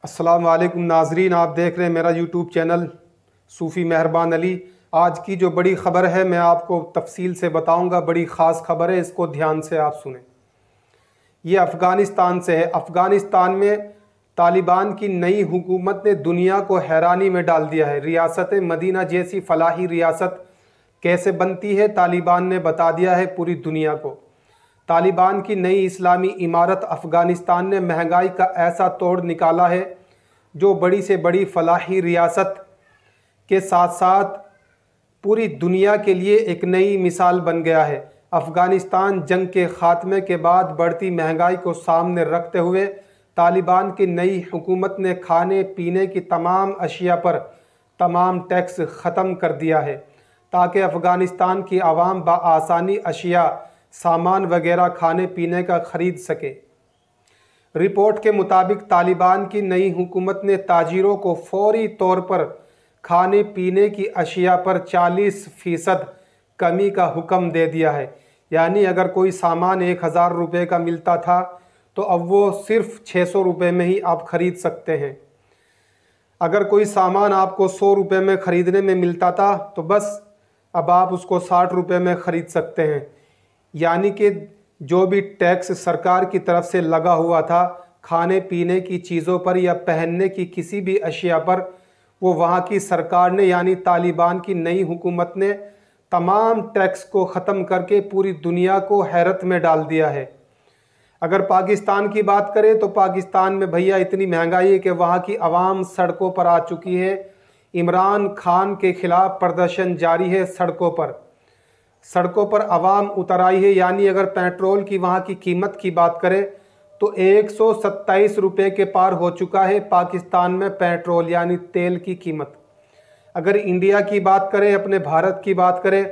अस्सलाम वालेकुम नाजरीन, आप देख रहे हैं मेरा यूट्यूब चैनल सूफ़ी मेहरबान अली। आज की जो बड़ी ख़बर है मैं आपको तफसील से बताऊंगा। बड़ी ख़ास खबर है, इसको ध्यान से आप सुने। ये अफ़गानिस्तान से है। अफ़गानिस्तान में तालिबान की नई हुकूमत ने दुनिया को हैरानी में डाल दिया है। रियासत मदीना जैसी फ़लाही रियासत कैसे बनती है, तालिबान ने बता दिया है पूरी दुनिया को। तालिबान की नई इस्लामी इमारत अफ़गानिस्तान ने महंगाई का ऐसा तोड़ निकाला है जो बड़ी से बड़ी फ़लाही रियासत के साथ साथ पूरी दुनिया के लिए एक नई मिसाल बन गया है। अफ़गानिस्तान जंग के ख़ात्मे के बाद बढ़ती महंगाई को सामने रखते हुए तालिबान की नई हुकूमत ने खाने पीने की तमाम अशिया पर तमाम टैक्स ख़त्म कर दिया है ताकि अफ़गानिस्तान की आवाम बआसानी अशिया सामान वगैरह खाने पीने का ख़रीद सके। रिपोर्ट के मुताबिक तालिबान की नई हुकूमत ने ताजिरों को फौरी तौर पर खाने पीने की अशिया पर 40% कमी का हुक्म दे दिया है। यानी अगर कोई सामान 1000 रुपये का मिलता था तो अब वो सिर्फ 600 रुपये में ही आप ख़रीद सकते हैं। अगर कोई सामान आपको 100 रुपये में ख़रीदने में मिलता था तो बस अब आप उसको 60 रुपये में ख़रीद सकते हैं। यानी कि जो भी टैक्स सरकार की तरफ से लगा हुआ था खाने पीने की चीज़ों पर या पहनने की किसी भी अशिया पर, वो वहाँ की सरकार ने यानी तालिबान की नई हुकूमत ने तमाम टैक्स को ख़त्म करके पूरी दुनिया को हैरत में डाल दिया है। अगर पाकिस्तान की बात करें तो पाकिस्तान में भैया इतनी महंगाई है कि वहाँ की आवाम सड़कों पर आ चुकी है। इमरान खान के ख़िलाफ़ प्रदर्शन जारी है। सड़कों पर आवाम उतर आई है। यानी अगर पेट्रोल की वहाँ की कीमत की बात करें तो 127 रुपये के पार हो चुका है पाकिस्तान में पेट्रोल यानी तेल की कीमत। अगर इंडिया की बात करें, अपने भारत की बात करें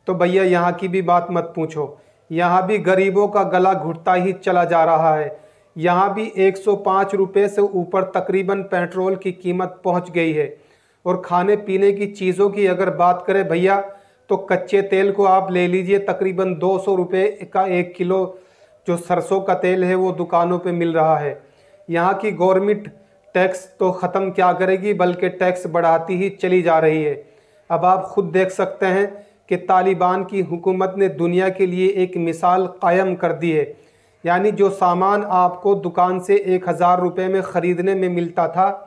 तो भैया यहाँ की भी बात मत पूछो। यहाँ भी गरीबों का गला घुटता ही चला जा रहा है। यहाँ भी 105 रुपये से ऊपर तकरीबन पेट्रोल की कीमत पहुँच गई है। और खाने पीने की चीज़ों की अगर बात करें भैया तो कच्चे तेल को आप ले लीजिए, तकरीबन 200 रुपये का 1 किलो जो सरसों का तेल है वो दुकानों पे मिल रहा है। यहाँ की गवर्नमेंट टैक्स तो ख़त्म क्या करेगी बल्कि टैक्स बढ़ाती ही चली जा रही है। अब आप खुद देख सकते हैं कि तालिबान की हुकूमत ने दुनिया के लिए एक मिसाल कायम कर दी है। यानी जो सामान आपको दुकान से 1000 रुपये में ख़रीदने में मिलता था,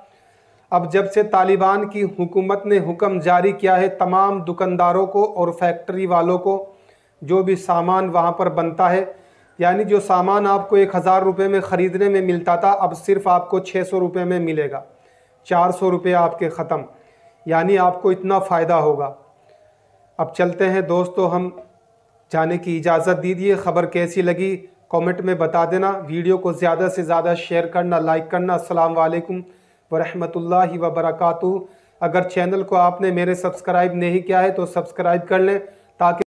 अब जब से तालिबान की हुकूमत ने हुक्म जारी किया है तमाम दुकानदारों को और फैक्ट्री वालों को, जो भी सामान वहाँ पर बनता है, यानी जो सामान आपको 1000 रुपये में ख़रीदने में मिलता था अब सिर्फ आपको 600 रुपये में मिलेगा। 400 रुपये आपके ख़त्म। यानी आपको इतना फ़ायदा होगा। अब चलते हैं दोस्तों, हम जाने की इजाज़त दीजिए। ख़बर कैसी लगी कमेंट में बता देना। वीडियो को ज़्यादा से ज़्यादा शेयर करना, लाइक करना। अस्सलाम वालेकुम वरहमतुल्लाहि वबरकातुहू। अगर चैनल को आपने मेरे सब्सक्राइब नहीं किया है तो सब्सक्राइब कर लें ताकि